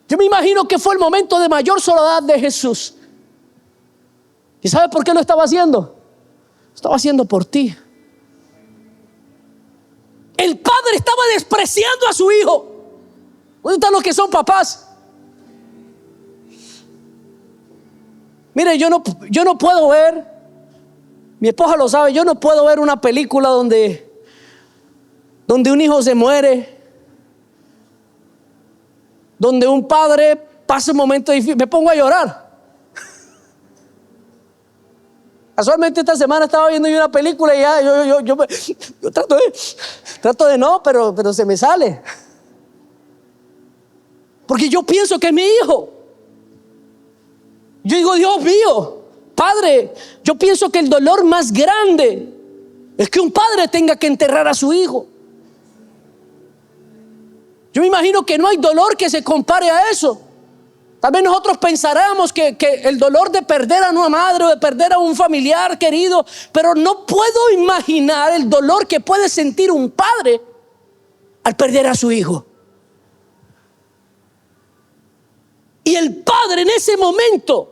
[SPEAKER 1] Yo me imagino que fue el momento de mayor soledad de Jesús. ¿Y sabe por qué lo estaba haciendo? Lo estaba haciendo por ti. El Padre estaba despreciando a su Hijo. ¿Dónde están los que son papás? Mire, yo no puedo ver, mi esposa lo sabe, yo no puedo ver una película donde un hijo se muere, donde un padre pasa un momento difícil. Me pongo a llorar. Casualmente esta semana estaba viendo yo una película y ya yo trato de no, pero se me sale. Porque yo pienso que es mi hijo. Yo digo, Dios mío, Padre, yo pienso que el dolor más grande es que un padre tenga que enterrar a su hijo. Yo me imagino que no hay dolor que se compare a eso. Tal vez nosotros pensáramos que el dolor de perder a una madre o de perder a un familiar querido, pero no puedo imaginar el dolor que puede sentir un padre al perder a su hijo. Y el padre en ese momento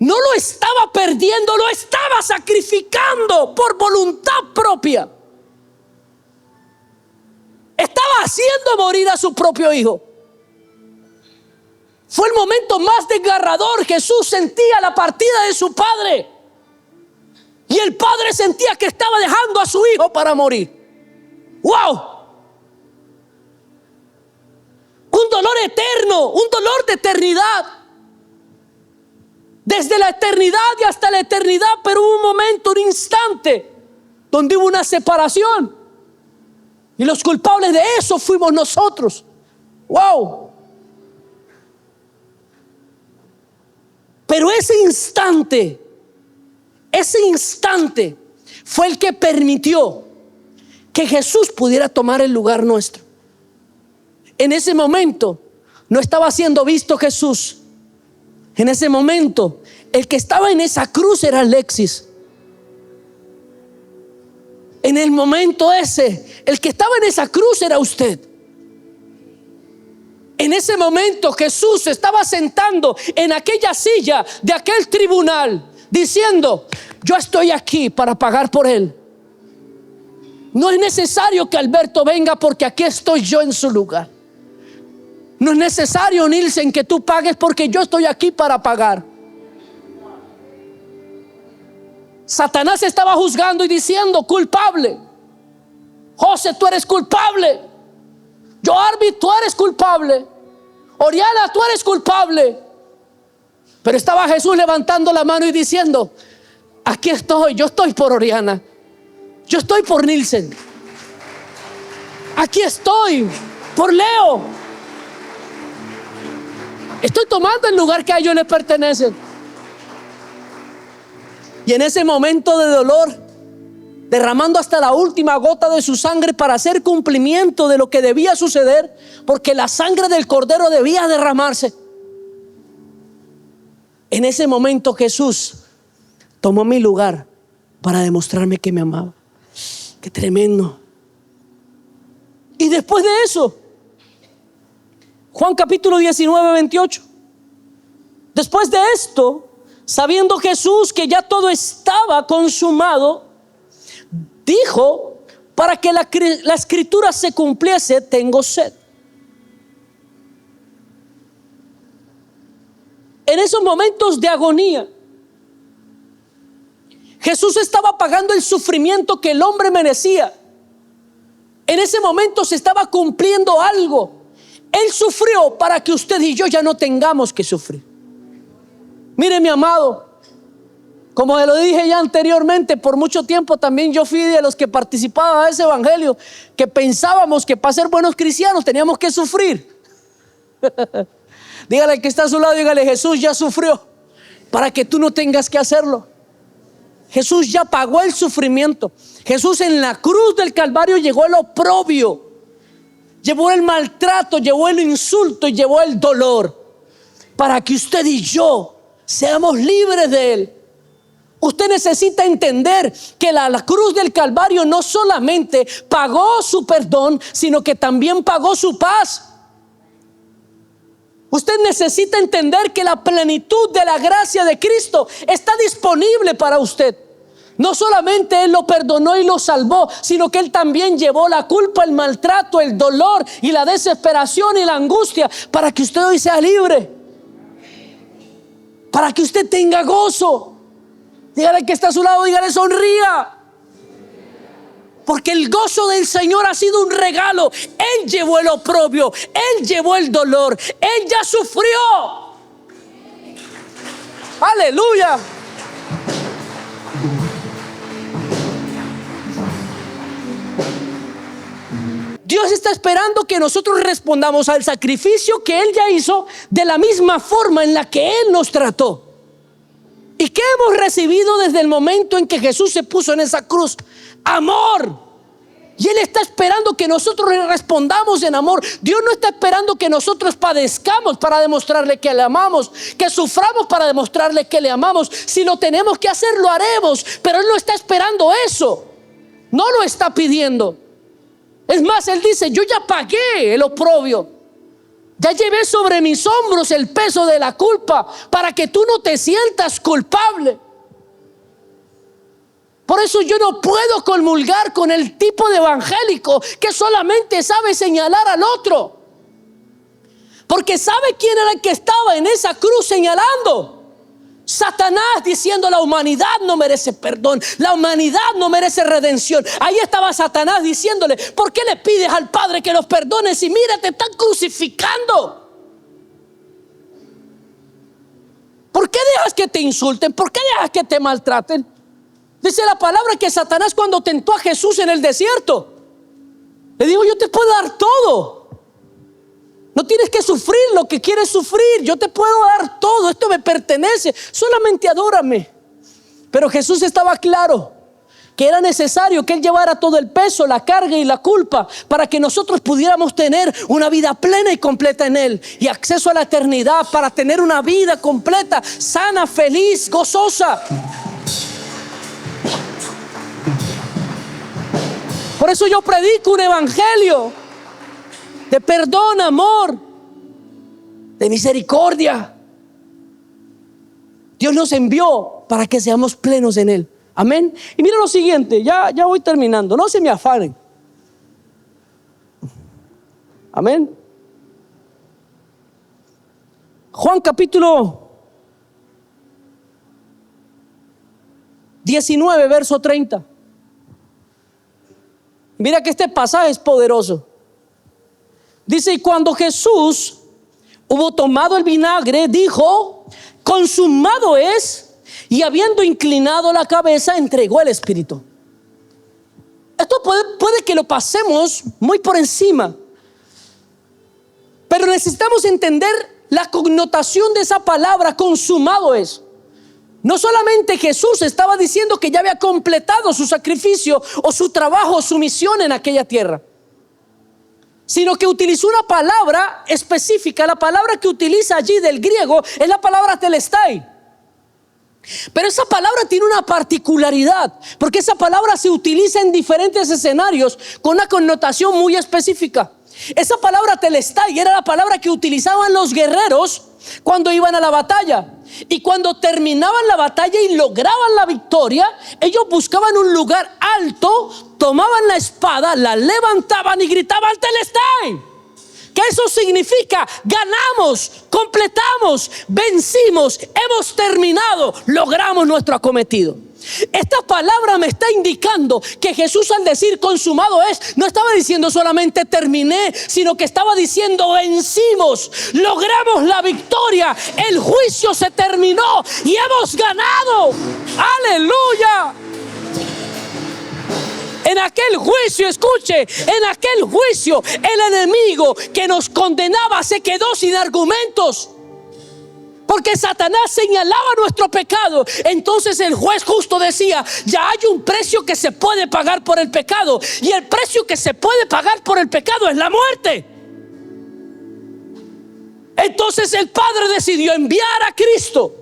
[SPEAKER 1] no lo estaba perdiendo, lo estaba sacrificando por voluntad propia. Estaba haciendo morir a su propio hijo. Fue el momento más desgarrador. Jesús sentía la partida de su padre. Y el padre sentía que estaba dejando a su hijo para morir. ¡Wow! Un dolor eterno, un dolor de eternidad. Desde la eternidad y hasta la eternidad, pero hubo un momento, un instante, donde hubo una separación. Y los culpables de eso fuimos nosotros. ¡Wow! Pero ese instante fue el que permitió que Jesús pudiera tomar el lugar nuestro. En ese momento no estaba siendo visto Jesús. En ese momento el que estaba en esa cruz era Alexis. En el momento ese, el que estaba en esa cruz era usted. En ese momento Jesús se estaba sentando en aquella silla de aquel tribunal, diciendo: yo estoy aquí para pagar por él. No es necesario que Alberto venga, porque aquí estoy yo en su lugar. No es necesario, Nilsen, que tú pagues, porque yo estoy aquí para pagar. Satanás estaba juzgando y diciendo: culpable. José, tú eres culpable. Joarby, tú eres culpable. Oriana, tú eres culpable. Pero estaba Jesús levantando la mano y diciendo: aquí estoy, yo estoy por Oriana, yo estoy por Nilsen, aquí estoy por Leo. Estoy tomando el lugar que a ellos les pertenece. Y en ese momento de dolor, derramando hasta la última gota de su sangre para hacer cumplimiento de lo que debía suceder, porque la sangre del cordero debía derramarse. En ese momento Jesús tomó mi lugar para demostrarme que me amaba. Qué tremendo. Y después de eso, Juan capítulo 19, 28. Después de esto, sabiendo Jesús que ya todo estaba consumado, dijo: para que la escritura se cumpliese, tengo sed. En esos momentos de agonía, Jesús estaba pagando el sufrimiento que el hombre merecía. En ese momento se estaba cumpliendo algo. Él sufrió para que usted y yo ya no tengamos que sufrir. Mire, mi amado, como lo dije ya anteriormente, por mucho tiempo también yo fui de los que participaba de ese evangelio, que pensábamos que para ser buenos cristianos teníamos que sufrir. Dígale al que está a su lado, dígale: Jesús ya sufrió para que tú no tengas que hacerlo. Jesús ya pagó el sufrimiento. Jesús en la cruz del Calvario llevó el oprobio, llevó el maltrato, llevó el insulto y llevó el dolor, para que usted y yo seamos libres de él. Usted necesita entender que la cruz del Calvario no solamente pagó su perdón, sino que también pagó su paz. Usted necesita entender que la plenitud de la gracia de Cristo está disponible para usted. No solamente Él lo perdonó y lo salvó, sino que Él también llevó la culpa, el maltrato, el dolor y la desesperación y la angustia, para que usted hoy sea libre, para que usted tenga gozo. Dígale al que está a su lado, dígale: sonría. Porque el gozo del Señor ha sido un regalo. Él llevó el oprobio, Él llevó el dolor, Él ya sufrió. Aleluya. Dios está esperando que nosotros respondamos al sacrificio que Él ya hizo de la misma forma en la que Él nos trató. ¿Y qué hemos recibido desde el momento en que Jesús se puso en esa cruz? Amor. Y Él está esperando que nosotros le respondamos en amor. Dios no está esperando que nosotros padezcamos para demostrarle que le amamos, que suframos para demostrarle que le amamos. Si lo tenemos que hacer, lo haremos. Pero Él no está esperando eso. No lo está pidiendo. Es más, Él dice: yo ya pagué el oprobio. Ya llevé sobre mis hombros el peso de la culpa para que tú no te sientas culpable. Por eso yo no puedo comulgar con el tipo de evangélico que solamente sabe señalar al otro. Porque ¿sabe quién era el que estaba en esa cruz señalando? Satanás, diciendo: la humanidad no merece perdón, la humanidad no merece redención. Ahí estaba Satanás diciéndole: ¿por qué le pides al Padre que los perdone si mira, te están crucificando? ¿Por qué dejas que te insulten? ¿Por qué dejas que te maltraten? Dice la palabra que Satanás, cuando tentó a Jesús en el desierto, le dijo: yo te puedo dar todo. No tienes que sufrir lo que quieres sufrir. Yo te puedo dar todo. Esto me pertenece. Solamente adórame. Pero Jesús estaba claro que era necesario que Él llevara todo el peso, la carga y la culpa para que nosotros pudiéramos tener una vida plena y completa en Él y acceso a la eternidad, para tener una vida completa, sana, feliz, gozosa. Por eso yo predico un evangelio de perdón, amor, de misericordia. Dios nos envió para que seamos plenos en Él. Amén. Y mira lo siguiente, ya voy terminando, no se me afanen. Amén. Juan capítulo 19, verso 30. Mira que este pasaje es poderoso. Dice: y cuando Jesús hubo tomado el vinagre, dijo: consumado es, y habiendo inclinado la cabeza, entregó el espíritu. Esto puede que lo pasemos muy por encima, pero necesitamos entender la connotación de esa palabra consumado es. No solamente Jesús estaba diciendo que ya había completado su sacrificio o su trabajo o su misión en aquella tierra, sino que utilizó una palabra específica. La palabra que utiliza allí del griego es la palabra telestai. Pero esa palabra tiene una particularidad, porque esa palabra se utiliza en diferentes escenarios con una connotación muy específica. Esa palabra telestai era la palabra que utilizaban los guerreros cuando iban a la batalla. Y cuando terminaban la batalla y lograban la victoria, ellos buscaban un lugar alto, tomaban la espada, la levantaban y gritaban: telestai. ¿Qué eso significa? Ganamos, completamos, vencimos, hemos terminado, logramos nuestro acometido. Esta palabra me está indicando que Jesús, al decir consumado es, no estaba diciendo solamente terminé, sino que estaba diciendo vencimos, logramos la victoria, el juicio se terminó y hemos ganado. ¡Aleluya! En aquel juicio, escuche, en aquel juicio el enemigo que nos condenaba se quedó sin argumentos, porque Satanás señalaba nuestro pecado. Entonces el juez justo decía: ya hay un precio que se puede pagar por el pecado, y el precio que se puede pagar por el pecado es la muerte. Entonces el Padre decidió enviar a Cristo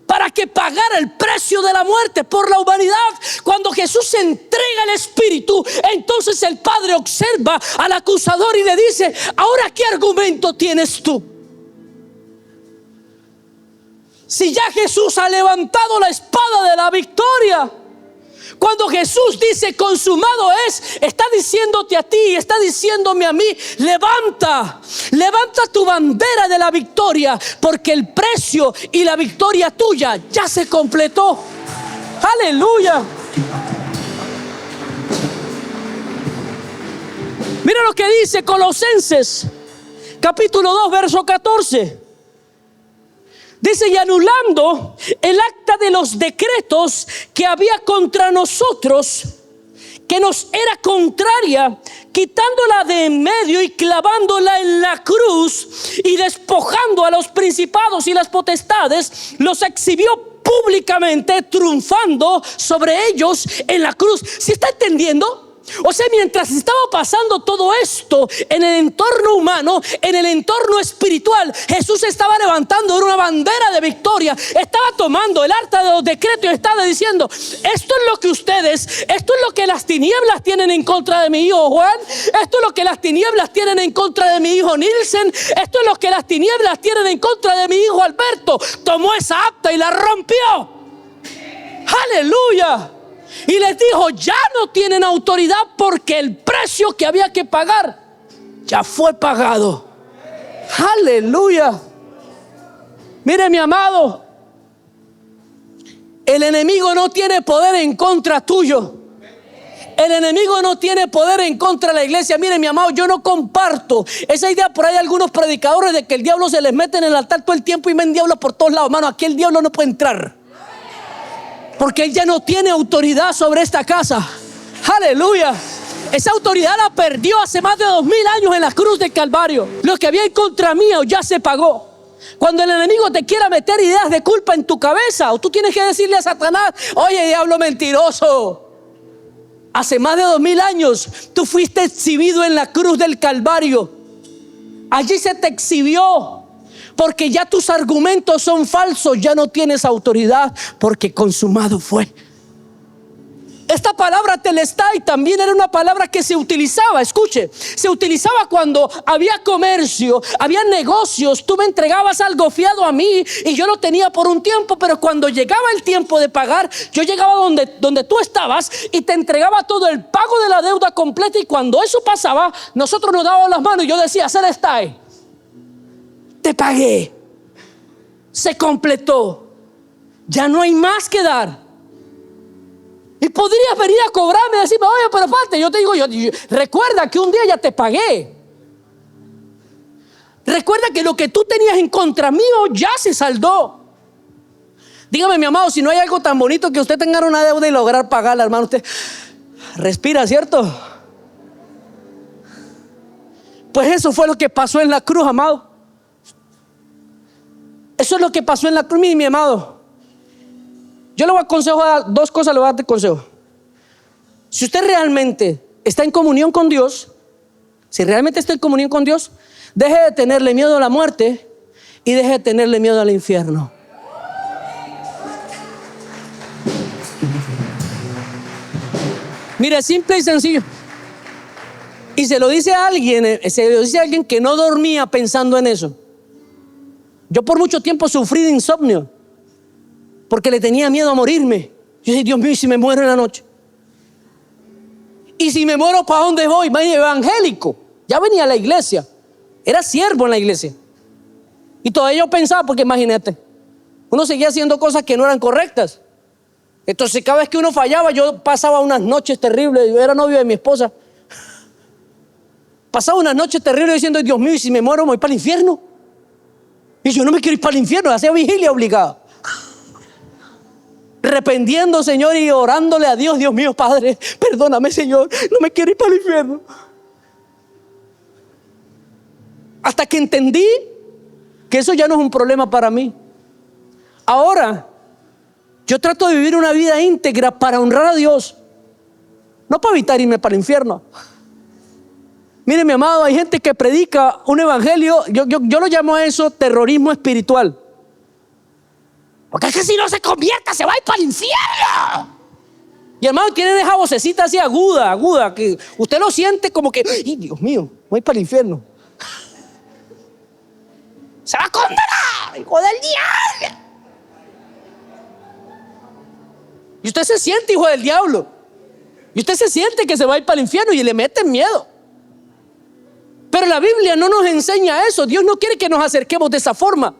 [SPEAKER 1] para que pagara el precio de la muerte por la humanidad. Cuando Jesús entrega el Espíritu, entonces el Padre observa al acusador y le dice: ahora, ¿qué argumento tienes tú? Si ya Jesús ha levantado la espada de la victoria. Cuando Jesús dice consumado es, está diciéndote a ti, está diciéndome a mí: levanta tu bandera de la victoria, porque el precio y la victoria tuya ya se completó. Aleluya. Mira lo que dice Colosenses capítulo 2, verso 14. Dice: y anulando el acta de los decretos que había contra nosotros, que nos era contraria, quitándola de en medio y clavándola en la cruz, y despojando a los principados y las potestades, los exhibió públicamente, triunfando sobre ellos en la cruz. ¿Sí está entendiendo? O sea, mientras estaba pasando todo esto en el entorno humano, en el entorno espiritual, Jesús estaba levantando una bandera de victoria. Estaba tomando el arca de los decretos y estaba diciendo: esto es lo que ustedes, esto es lo que las tinieblas tienen en contra de mi hijo Juan, esto es lo que las tinieblas tienen en contra de mi hijo Nielsen, esto es lo que las tinieblas tienen en contra de mi hijo Alberto. Tomó esa acta y la rompió. Aleluya. Y les dijo: ya no tienen autoridad, porque el precio que había que pagar ya fue pagado. Aleluya. Mire, mi amado, el enemigo no tiene poder en contra tuyo. El enemigo no tiene poder en contra de la iglesia. Mire, mi amado, yo no comparto esa idea. Por ahí algunos predicadores de que el diablo se les mete en el altar todo el tiempo y ven diablos por todos lados. Hermano, aquí el diablo no puede entrar, porque él ya no tiene autoridad sobre esta casa. Aleluya. Esa autoridad la perdió hace más de 2000 años en la cruz del Calvario. Lo que había en contra mío ya se pagó. Cuando el enemigo te quiera meter ideas de culpa en tu cabeza, o tú tienes que decirle a Satanás: oye, diablo mentiroso, hace más de 2000 años tú fuiste exhibido en la cruz del Calvario. Allí se te exhibió, porque ya tus argumentos son falsos. Ya no tienes autoridad, porque consumado fue. Esta palabra telestai también era una palabra que se utilizaba, escuche, se utilizaba cuando había comercio, había negocios. Tú me entregabas algo fiado a mí y yo lo tenía por un tiempo, pero cuando llegaba el tiempo de pagar, yo llegaba donde tú estabas y te entregaba todo el pago de la deuda completa. Y cuando eso pasaba, nosotros nos dábamos las manos y yo decía: telestai, te pagué, se completó, ya no hay más que dar. Y podrías venir a cobrarme y decirme: oye, pero falta. Yo te digo, yo recuerda que un día ya te pagué. Recuerda que lo que tú tenías en contra mío ya se saldó. Dígame, mi amado, si no hay algo tan bonito que usted tenga una deuda y lograr pagarla, hermano. Usted respira, ¿cierto? Pues eso fue lo que pasó en la cruz, amado. Eso es lo que pasó en la cruz, mi amado. Yo le voy a aconsejar dos cosas, le voy a dar de consejo. Si usted realmente está en comunión con Dios, si realmente está en comunión con Dios, deje de tenerle miedo a la muerte y deje de tenerle miedo al infierno. Mire, simple y sencillo. Y se lo dice a alguien que no dormía pensando en eso. Yo por mucho tiempo sufrí de insomnio, porque le tenía miedo a morirme. Yo dije: Dios mío, ¿y si me muero en la noche? ¿Y si me muero, para dónde voy? Evangélico, ya venía a la iglesia, era siervo en la iglesia, y todavía yo pensaba, porque imagínate, uno seguía haciendo cosas que no eran correctas. Entonces cada vez que uno fallaba, yo pasaba unas noches terribles. Yo era novio de mi esposa. Pasaba unas noches terribles diciendo: Dios mío, ¿y si me muero, me voy para el infierno? Y yo no me quiero ir para el infierno. Hacía vigilia obligada, arrepentiendo, Señor, y orándole a Dios: Dios mío, Padre, perdóname, Señor, no me quiero ir para el infierno. Hasta que entendí que eso ya no es un problema para mí. Ahora yo trato de vivir una vida íntegra para honrar a Dios, no para evitar irme para el infierno. Mire, mi amado, hay gente que predica un evangelio, yo lo llamo a eso terrorismo espiritual. Porque es que si no se convierta, se va a ir para el infierno. Y hermano, tienen esa vocecita así aguda, que usted lo siente como que: ¡ay, Dios mío, voy para el infierno! ¡Se va a condenar, hijo del diablo! Y usted se siente hijo del diablo. Y usted se siente que se va a ir para el infierno y le meten miedo. Pero la Biblia no nos enseña eso. Dios no quiere que nos acerquemos de esa forma.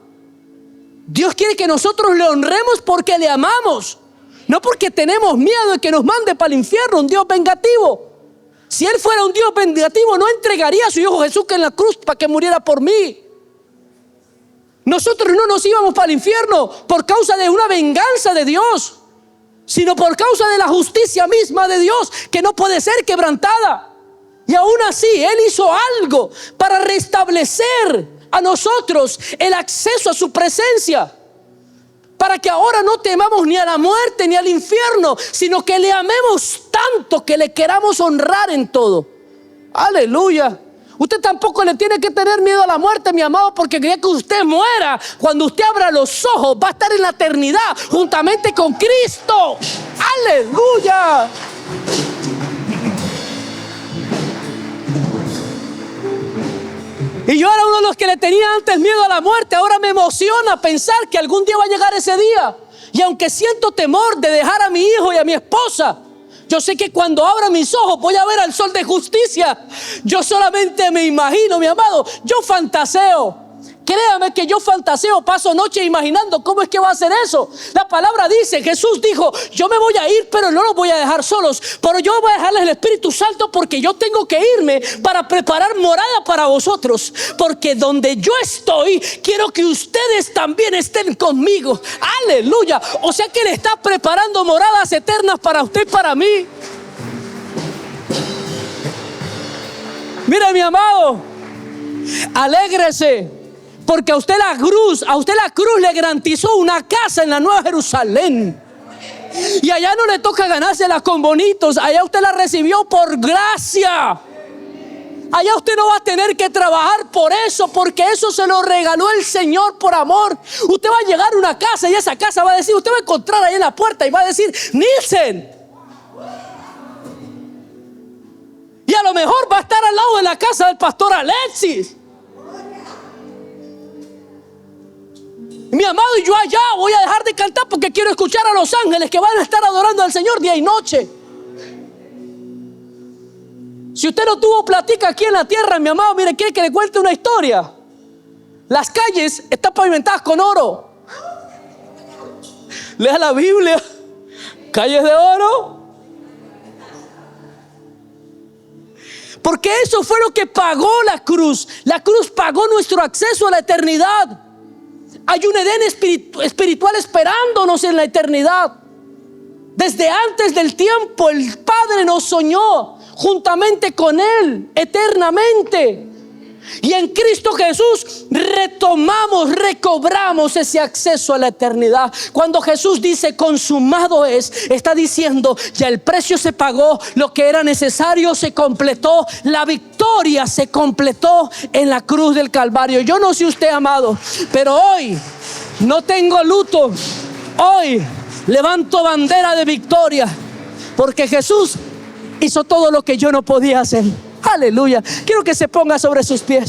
[SPEAKER 1] Dios quiere que nosotros le honremos porque le amamos, no porque tenemos miedo de que nos mande para el infierno. Un Dios vengativo. Si Él fuera un Dios vengativo, no entregaría a su Hijo Jesús en la cruz para que muriera por mí. Nosotros no nos íbamos para el infierno por causa de una venganza de Dios. sino por causa de la justicia misma de Dios, que no puede ser quebrantada. Y aún así, Él hizo algo para restablecer a nosotros el acceso a su presencia, para que ahora no temamos ni a la muerte ni al infierno, sino que le amemos tanto que le queramos honrar en todo. Aleluya. Usted tampoco le tiene que tener miedo a la muerte, mi amado, porque el día que usted muera, cuando usted abra los ojos, va a estar en la eternidad juntamente con Cristo. Aleluya. Y yo era uno de los que le tenía antes miedo a la muerte. Ahora me emociona pensar que algún día va a llegar ese día. Y aunque siento temor de dejar a mi hijo y a mi esposa, yo sé que cuando abra mis ojos voy a ver al sol de justicia. Yo solamente me imagino, mi amado, yo fantaseo. Créame que yo fantaseo, paso noche imaginando cómo es que va a hacer eso. La palabra dice, Jesús dijo, yo me voy a ir, pero no los voy a dejar solos. Pero yo voy a dejarles el Espíritu Santo porque yo tengo que irme para preparar morada para vosotros. Porque donde yo estoy, quiero que ustedes también estén conmigo. Aleluya. O sea que Él está preparando moradas eternas para usted y para mí. Mira, mi amado, alégrese. Porque a usted la cruz le garantizó una casa en la Nueva Jerusalén. Y allá no le toca ganársela con bonitos. Allá usted la recibió por gracia. Allá usted no va a tener que trabajar por eso, porque eso se lo regaló el Señor por amor. Usted va a llegar a una casa y esa casa va a decir, usted va a encontrar ahí en la puerta y va a decir, Nielsen. Y a lo mejor va a estar al lado de la casa del pastor Alexis. Mi amado, y yo allá voy a dejar de cantar porque quiero escuchar a los ángeles que van a estar adorando al Señor día y noche. Si usted no tuvo platica aquí en la tierra, mi amado, mire, quiere que le cuente una historia. Las calles están pavimentadas con oro. Lea la Biblia. Calles de oro. Porque eso fue lo que pagó la cruz. La cruz pagó nuestro acceso a la eternidad. Hay un Edén espiritual esperándonos en la eternidad. Desde antes del tiempo el Padre nos soñó juntamente con Él eternamente. Y en Cristo Jesús recobramos ese acceso a la eternidad. Cuando Jesús dice consumado es, está diciendo ya el precio se pagó, lo que era necesario se completó, la victoria se completó en la cruz del Calvario. Yo no sé usted, amado, pero hoy no tengo luto. Hoy levanto bandera de victoria, porque Jesús hizo todo lo que yo no podía hacer. Aleluya. Quiero que se ponga sobre sus pies.